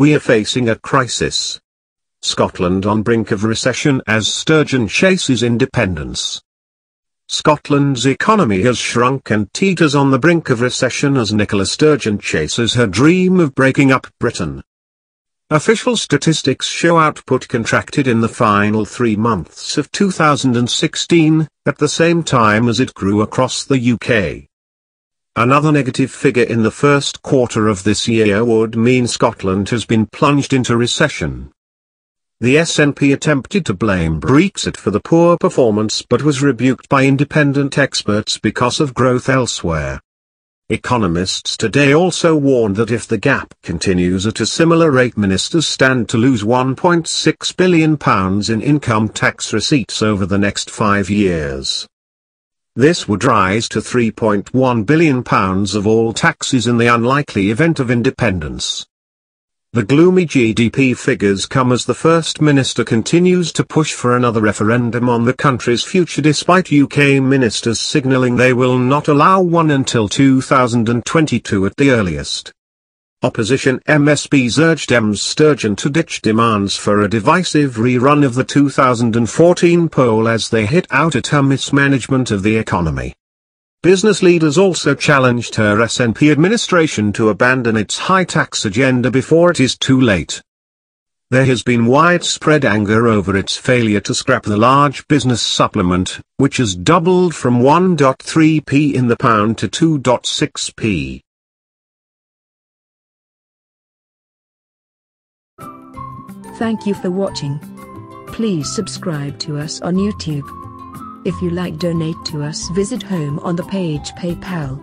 We are facing a crisis. Scotland on brink of recession as Sturgeon chases independence. Scotland's economy has shrunk and teeters on the brink of recession as Nicola Sturgeon chases her dream of breaking up Britain. Official statistics show output contracted in the final 3 months of 2016, at the same time as it grew across the UK. Another negative figure in the first quarter of this year would mean Scotland has been plunged into recession. The SNP attempted to blame Brexit for the poor performance but was rebuked by independent experts because of growth elsewhere. Economists today also warned that if the gap continues at a similar rate, ministers stand to lose £1.6 billion in income tax receipts over the next 5 years. This would rise to £3.1 billion of all taxes in the unlikely event of independence. The gloomy GDP figures come as the First Minister continues to push for another referendum on the country's future despite UK ministers signalling they will not allow one until 2022 at the earliest. Opposition MSPs urged Ms Sturgeon to ditch demands for a divisive rerun of the 2014 poll as they hit out at her mismanagement of the economy. Business leaders also challenged her SNP administration to abandon its high tax agenda before it is too late. There has been widespread anger over its failure to scrap the large business supplement, which has doubled from 1.3p in the pound to 2.6p. Thank you for watching. Please subscribe to us on YouTube. If you like, donate to us, visit home on the page PayPal.